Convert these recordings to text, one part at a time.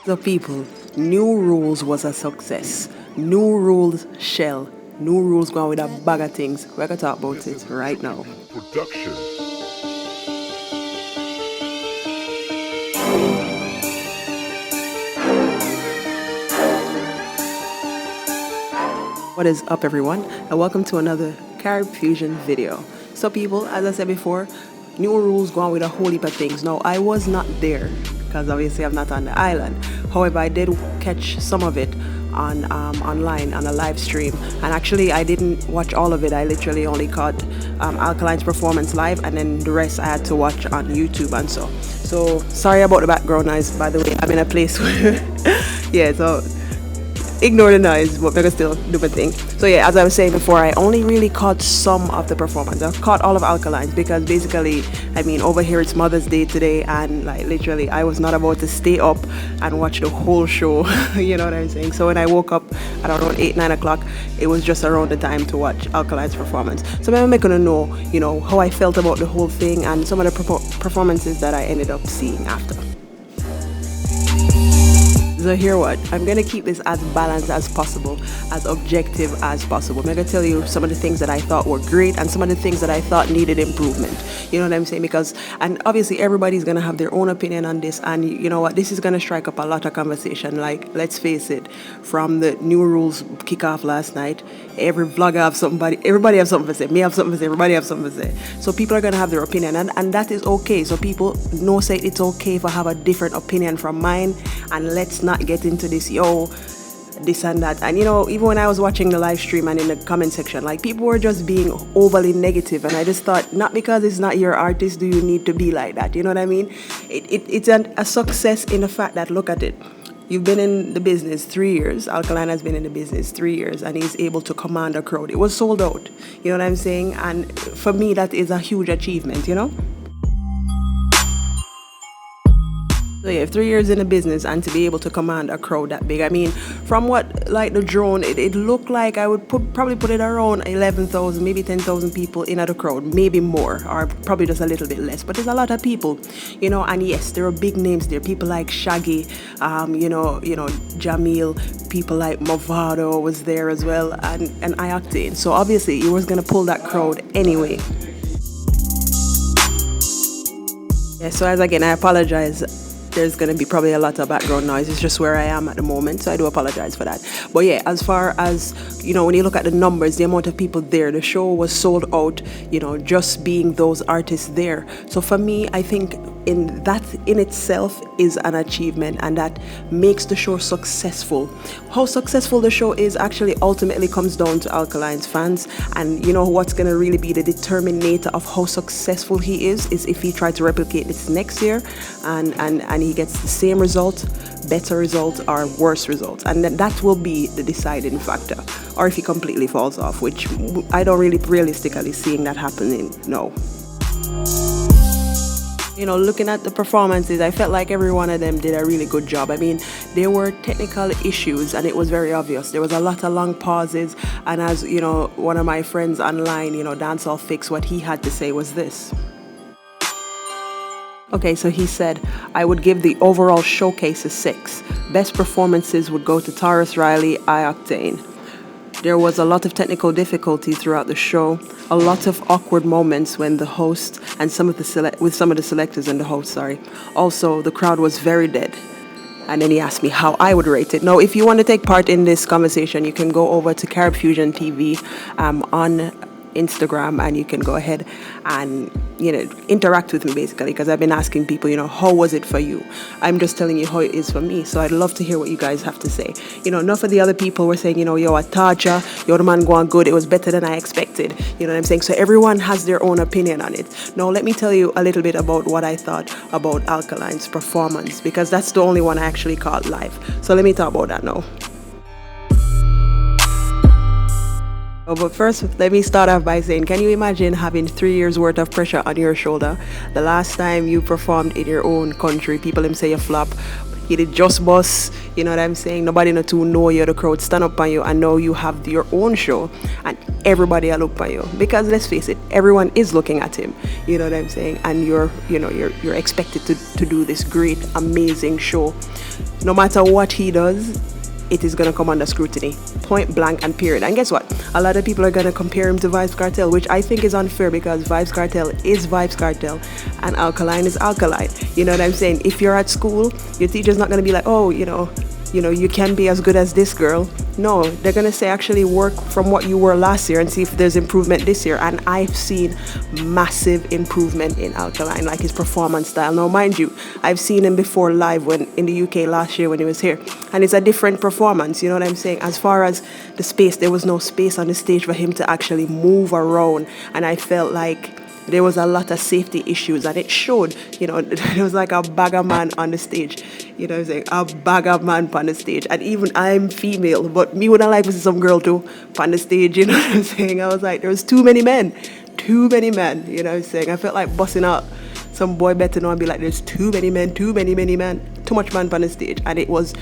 The people, New Rules was a success. New Rules shell. New Rules going with a bag of things. We're going to talk about it right now. Production. What is up, everyone, and welcome to another CaribFusion video. So people, as I said before, New Rules going with a whole heap of things. Now, I was not there because obviously I'm not on the island. However, I did catch some of it on online on a live stream, and actually I didn't watch all of it. I literally only caught Alkaline's performance live, and then the rest I had to watch on YouTube and so sorry about the background noise, by the way. I'm in a place where yeah, so ignore the noise, but we can still do my thing. So yeah, as I was saying before, I only really caught some of the performance. I caught all of Alkaline's because basically, I mean, over here it's Mother's Day today, and like literally I was not about to stay up and watch the whole show. You know what I'm saying? So when I woke up at around 8-9 o'clock, it was just around the time to watch Alkaline's performance. So I'm making to know, you know, how I felt about the whole thing and some of the performances that I ended up seeing after. So here what, I'm going to keep this as balanced as possible, as objective as possible. I'm going to tell you some of the things that I thought were great and some of the things that I thought needed improvement. You know what I'm saying? Because, and obviously everybody's going to have their own opinion on this, and you know what, this is going to strike up a lot of conversation. Like, let's face it, from the New Rules kickoff last night, every vlogger have somebody, everybody have something to say, me have something to say, everybody have something to say. So people are going to have their opinion, and that is okay. So people know say it's okay if I have a different opinion from mine, and let's not get into this this and that. And you know, even when I was watching the live stream and in the comment section, like people were just being overly negative, and I just thought, not because it's not your artist do you need to be like that. You know what I mean? It's a success in the fact that, look at it, you've been in the business 3 years. Alkaline has been in the business 3 years, and he's able to command a crowd. It was sold out. You know what I'm saying? And for me, that is a huge achievement, you know? So yeah, 3 years in the business and to be able to command a crowd that big. I mean, from what, like the drone, it looked like I would probably put it around 11,000, maybe 10,000 people in at the crowd, maybe more, or probably just a little bit less. But there's a lot of people, you know, and yes, there are big names there. People like Shaggy, you know, Jamil, people like Movado was there as well, and Alkaline. So obviously, he was gonna pull that crowd anyway. Yeah. So as again, I apologize. There's going to be probably a lot of background noise. It's just where I am at the moment, so I do apologize for that. But yeah, as far as, you know, when you look at the numbers, the amount of people there, the show was sold out, you know, just being those artists there. So for me, I think that in itself is an achievement, and that makes the show successful. How successful the show is actually ultimately comes down to Alkaline's fans, and you know what's going to really be the determinator of how successful he is if he tries to replicate this next year and he gets the same result, better result, or worse result, and that will be the deciding factor. Or if he completely falls off, which I don't really realistically seeing that happening, no. You know, looking at the performances, I felt like every one of them did a really good job. I mean, there were technical issues, and it was very obvious. There was a lot of long pauses, and as you know, one of my friends online, you know, Dancehall Fix, what he had to say was this. Okay, so he said, I would give the overall showcase a 6. Best performances would go to Taurus Riley, Alkaline. There was a lot of technical difficulty throughout the show, a lot of awkward moments when the host and some of the selectors and the host, sorry. Also, the crowd was very dead. And then he asked me how I would rate it. Now, if you want to take part in this conversation, you can go over to CaribFusionTV on Instagram, and you can go ahead and, you know, interact with me basically, because I've been asking people, you know, how was it for you? I'm just telling you how it is for me. So I'd love to hear what you guys have to say. You know, enough of the other people were saying, you know, yo, Ataja, yo, the man going good. It was better than I expected. You know what I'm saying? So everyone has their own opinion on it. Now, let me tell you a little bit about what I thought about Alkaline's performance, because that's the only one I actually caught live. So let me talk about that now. Oh, but first, let me start off by saying, can you imagine having 3 years worth of pressure on your shoulder? The last time you performed in your own country, people say you flop. He did just bus, you know what I'm saying? Nobody not to know you, the crowd stand up on you, and now you have your own show, and everybody will look on you. Because let's face it, everyone is looking at him, you know what I'm saying? And you're expected to do this great, amazing show. No matter what he does, it is going to come under scrutiny, point blank and period. And guess what? A lot of people are going to compare him to Vybz Kartel, which I think is unfair because Vybz Kartel is Vybz Kartel and Alkaline is Alkaline. You know what I'm saying? If you're at school, your teacher's not going to be like, oh, you can be as good as this girl. No, they're going to say actually work from what you were last year and see if there's improvement this year. And I've seen massive improvement in Alkaline, like his performance style. Now, mind you, I've seen him before live when in the UK last year when he was here. And it's a different performance, you know what I'm saying? As far as the space, there was no space on the stage for him to actually move around. And I felt like there was a lot of safety issues, and it showed, there was like a bag of man on the stage, you know what I'm saying, a bag of man on the stage, and even I'm female, but me wouldn't like to see some girl too on the stage, you know what I'm saying. I was like, there was too many men, you know what I'm saying. I felt like busting out some boy better know and be like, there's too many men, too much man on the stage, and it was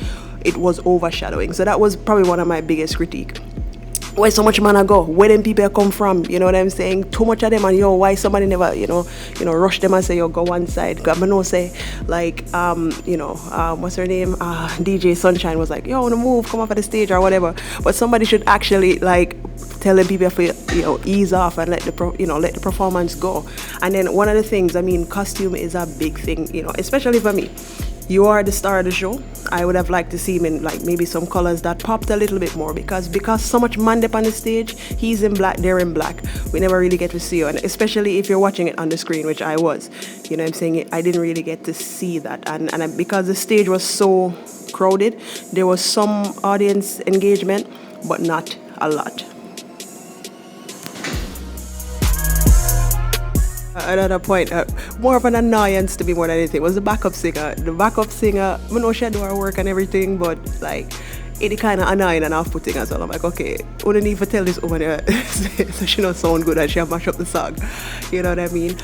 overshadowing. So that was probably one of my biggest critique. Why so much man I go? Where them people come from? You know what I'm saying? Too much of them, and why somebody never, rush them and say, go one side? Cause I know say, like, what's her name? DJ Sunshine was like, wanna move, come off of the stage or whatever. But somebody should actually like tell them people to ease off and let the performance go. And then one of the things, costume is a big thing, especially for me. You are the star of the show. I would have liked to see him in like maybe some colors that popped a little bit more because so much man up on the stage, he's in black, they're in black. We never really get to see you, and especially if you're watching it on the screen, which I was. You know what I'm saying? I didn't really get to see that, and because the stage was so crowded, there was some audience engagement, but not a lot. Another point, more of an annoyance to me more than anything, was the backup singer. The backup singer, I know she do her work and everything, but like, it kind of annoying and off-putting as well. I'm like, okay, we don't need to tell this woman so she don't sound good and she mash up the song. You know what I mean?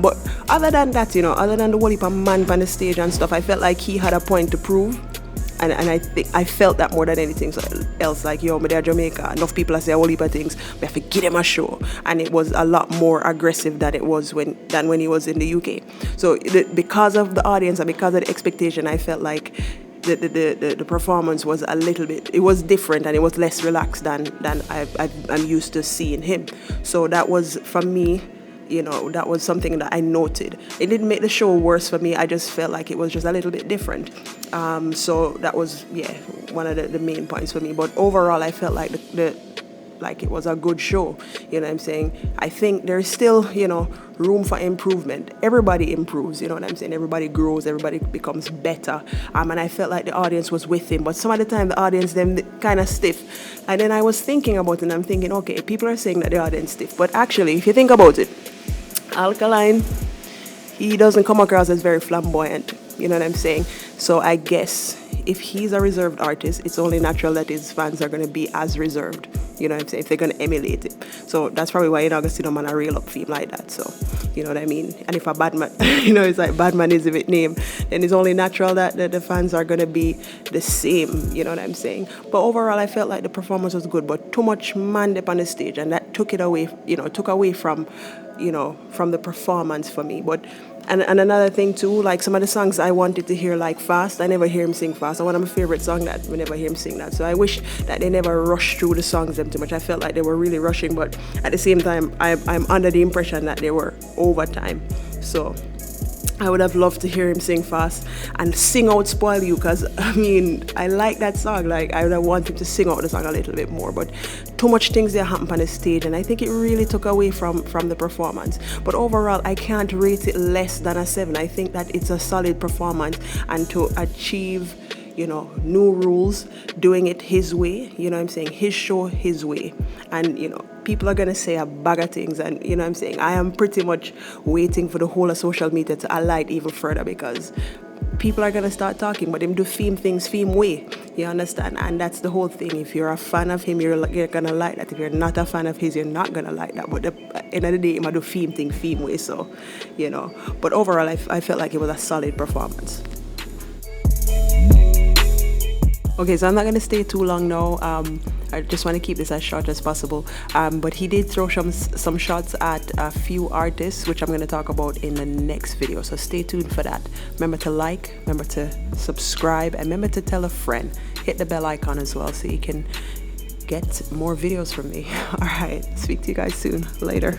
But other than that, other than the whole heap of man on the stage and stuff, I felt like he had a point to prove. And I think I felt that more than anything else. Like, me there Jamaica, enough people say a whole heap of things. We have to give him a show, and it was a lot more aggressive than it was when he was in the UK. So because of the audience and because of the expectation, I felt like the performance was a little bit. It was different and it was less relaxed than I'm used to seeing him. So that was for me. That was something that I noted. It didn't make the show worse for me. I just felt like it was just a little bit different. So that was, one of the main points for me. But overall, I felt like it was a good show. You know what I'm saying? I think there's still, room for improvement. Everybody improves, you know what I'm saying? Everybody grows, everybody becomes better. And I felt like the audience was with him. But some of the time, the audience, them kind of stiff. And then I was thinking about it, and I'm thinking, okay, people are saying that the audience stiff. But actually, if you think about it, Alkaline, he doesn't come across as very flamboyant, you know what I'm saying? So I guess if he's a reserved artist, it's only natural that his fans are going to be as reserved, you know what I'm saying, if they're going to emulate it. So that's probably why you're not going to see them on a real up theme like that. So, you know what I mean? And if a bad man, it's like bad man is a bit name, then it's only natural that the fans are going to be the same, you know what I'm saying? But overall, I felt like the performance was good, but too much man up on the stage, and that took it away, took away from the performance for me. But and another thing too, like some of the songs I wanted to hear like fast, I never hear him sing fast. And one of my favorite songs that we never hear him sing that. So I wish that they never rushed through the songs them too much. I felt like they were really rushing, but at the same time, I'm under the impression that they were overtime. So I would have loved to hear him sing fast and sing out Spoil You, because I like that song. Like, I would have wanted him to sing out the song a little bit more, but too much things that happened on the stage, and I think it really took away from the performance. But overall, I can't rate it less than a 7. I think that it's a solid performance, and to achieve new rules, doing it his way, you know what I'm saying, his show, his way. And, people are going to say a bag of things, and, you know what I'm saying, I am pretty much waiting for the whole of social media to alight even further, because people are going to start talking, but him do things way, you understand? And that's the whole thing. If you're a fan of him, you're going to like that. If you're not a fan of his, you're not going to like that. But at the end of the day, him do theme way, so, But overall, I felt like it was a solid performance. Okay, so I'm not going to stay too long now. I just want to keep this as short as possible. But he did throw some shots at a few artists, which I'm going to talk about in the next video. So stay tuned for that. Remember to like, remember to subscribe, and remember to tell a friend. Hit the bell icon as well so you can get more videos from me. All right, speak to you guys soon. Later.